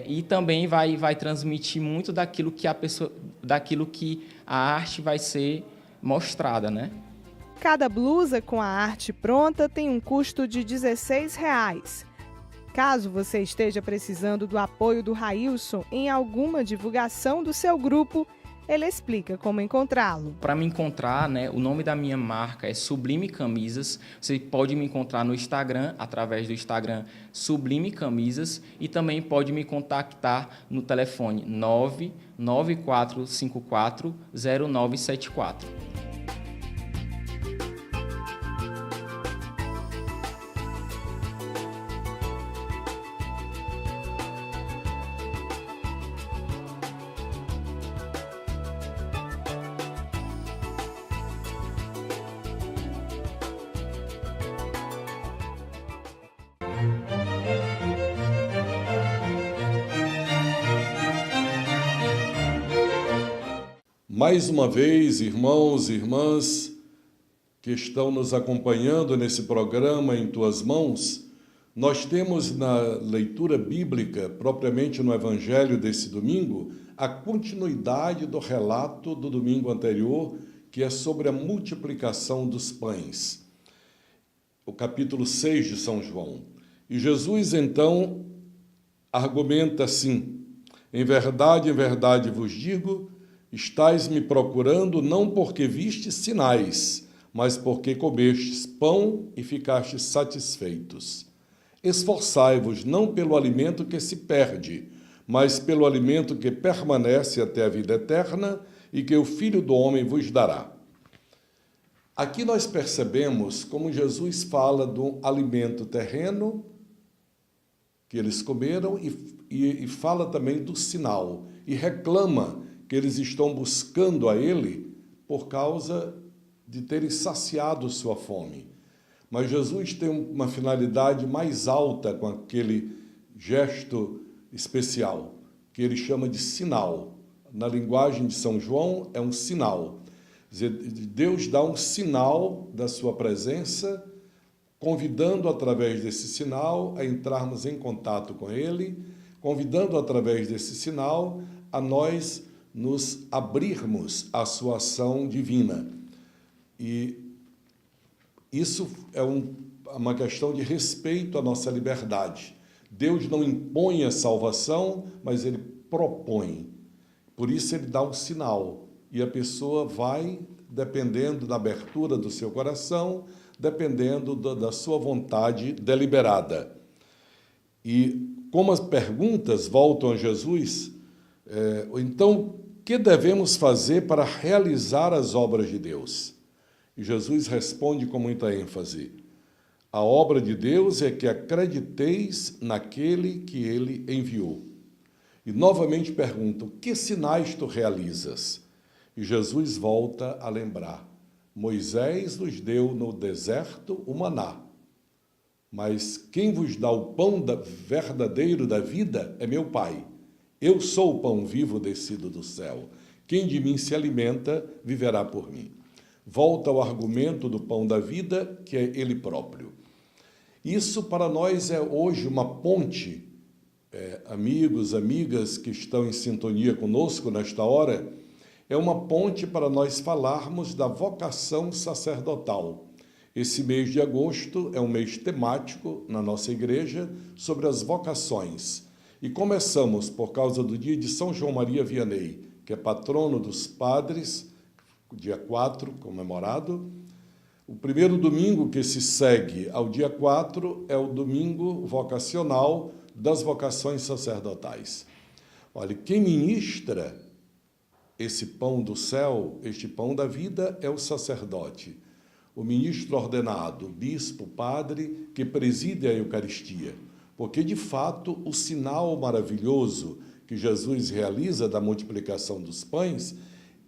S20: e também vai transmitir muito daquilo que a arte vai ser mostrada, né?
S1: Cada blusa com a arte pronta tem um custo de R$ 16. Caso você esteja precisando do apoio do Railson em alguma divulgação do seu grupo, ele explica como encontrá-lo.
S20: Para me encontrar, né, o nome da minha marca é Sublime Camisas. Você pode me encontrar no Instagram, através do Instagram Sublime Camisas, e também pode me contactar no telefone 994540974.
S10: Mais uma vez, irmãos e irmãs que estão nos acompanhando nesse programa Em Tuas Mãos, nós temos na leitura bíblica, propriamente no Evangelho desse domingo, a continuidade do relato do domingo anterior, que é sobre a multiplicação dos pães. O capítulo 6 de São João. E Jesus, então, argumenta assim: em verdade vos digo, estais me procurando não porque vistes sinais, mas porque comestes pão e ficastes satisfeitos. Esforçai-vos não pelo alimento que se perde, mas pelo alimento que permanece até a vida eterna e que o Filho do Homem vos dará. Aqui nós percebemos como Jesus fala do alimento terreno que eles comeram e fala também do sinal, e reclama que eles estão buscando a ele por causa de terem saciado sua fome. Mas Jesus tem uma finalidade mais alta com aquele gesto especial, que ele chama de sinal. Na linguagem de São João, é um sinal. Deus dá um sinal da sua presença, convidando através desse sinal a entrarmos em contato com ele, convidando através desse sinal a nós nos abrirmos à sua ação divina. E isso é uma questão de respeito à nossa liberdade. Deus não impõe a salvação, mas ele propõe. Por isso ele dá um sinal. E a pessoa vai, dependendo da abertura do seu coração, dependendo da sua vontade deliberada. E como as perguntas voltam a Jesus, então, o que devemos fazer para realizar as obras de Deus? E Jesus responde com muita ênfase: a obra de Deus é que acrediteis naquele que ele enviou. E novamente pergunta: que sinais tu realizas? E Jesus volta a lembrar: Moisés nos deu no deserto o maná, mas quem vos dá o pão verdadeiro da vida é meu Pai. Eu sou o pão vivo descido do céu. Quem de mim se alimenta, viverá por mim. Volta ao argumento do pão da vida, que é ele próprio. Isso para nós é hoje uma ponte, amigos, amigas que estão em sintonia conosco nesta hora, é uma ponte para nós falarmos da vocação sacerdotal. Esse mês de agosto é um mês temático na nossa igreja sobre as vocações. E começamos por causa do dia de São João Maria Vianney, que é patrono dos padres, dia 4, comemorado. O primeiro domingo que se segue ao dia 4 é o domingo vocacional das vocações sacerdotais. Olha, quem ministra esse pão do céu, este pão da vida, é o sacerdote, o ministro ordenado, bispo, padre, que preside a Eucaristia. Porque, de fato, o sinal maravilhoso que Jesus realiza da multiplicação dos pães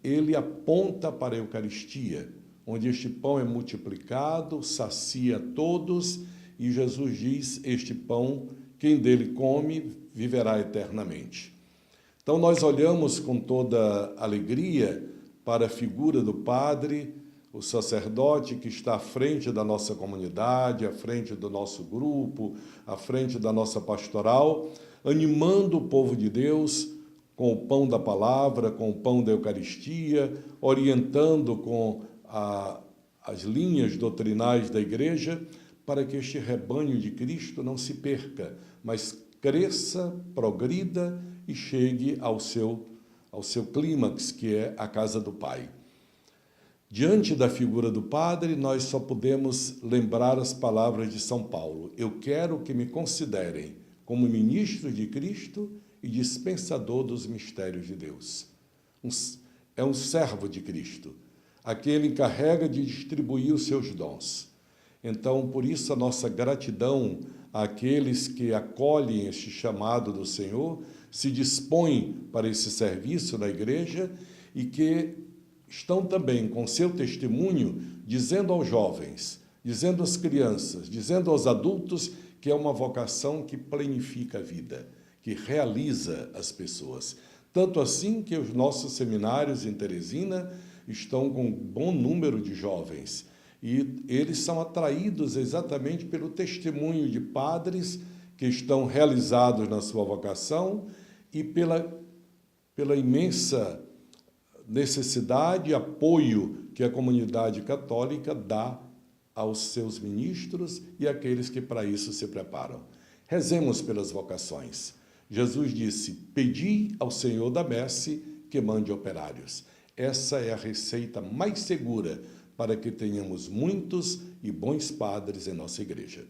S10: ele aponta para a Eucaristia, onde este pão é multiplicado, sacia todos, e Jesus diz, este pão, quem dele come, viverá eternamente. Então nós olhamos com toda alegria para a figura do padre, o sacerdote que está à frente da nossa comunidade, à frente do nosso grupo, à frente da nossa pastoral, animando o povo de Deus com o pão da palavra, com o pão da Eucaristia, orientando com as linhas doutrinais da Igreja, para que este rebanho de Cristo não se perca, mas cresça, progrida e chegue ao seu clímax, que é a casa do Pai. Diante da figura do Padre, nós só podemos lembrar as palavras de São Paulo. Eu quero que me considerem como ministro de Cristo e dispensador dos mistérios de Deus. É um servo de Cristo, a quem ele encarrega de distribuir os seus dons. Então, por isso, a nossa gratidão àqueles que acolhem este chamado do Senhor, se dispõem para esse serviço na igreja e que estão também com seu testemunho dizendo aos jovens, dizendo às crianças, dizendo aos adultos que é uma vocação que planifica a vida, que realiza as pessoas. Tanto assim que os nossos seminários em Teresina estão com um bom número de jovens e eles são atraídos exatamente pelo testemunho de padres que estão realizados na sua vocação e pela imensa necessidade e apoio que a comunidade católica dá aos seus ministros e àqueles que para isso se preparam. Rezemos pelas vocações. Jesus disse, pedi ao Senhor da messe que mande operários. Essa é a receita mais segura para que tenhamos muitos e bons padres em nossa igreja.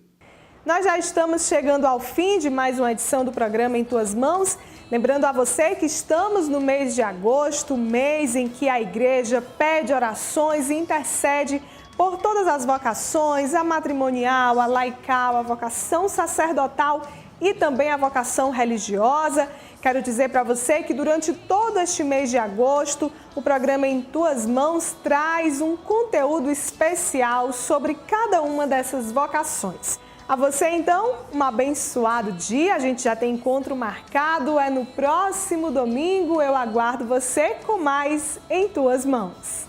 S1: Nós já estamos chegando ao fim de mais uma edição do programa Em Tuas Mãos. Lembrando a você que estamos no mês de agosto, mês em que a igreja pede orações e intercede por todas as vocações, a matrimonial, a laical, a vocação sacerdotal e também a vocação religiosa. Quero dizer para você que durante todo este mês de agosto, o programa Em Tuas Mãos traz um conteúdo especial sobre cada uma dessas vocações. A você, então, um abençoado dia. A gente já tem encontro marcado, é no próximo domingo. Eu aguardo você com mais Em Tuas Mãos.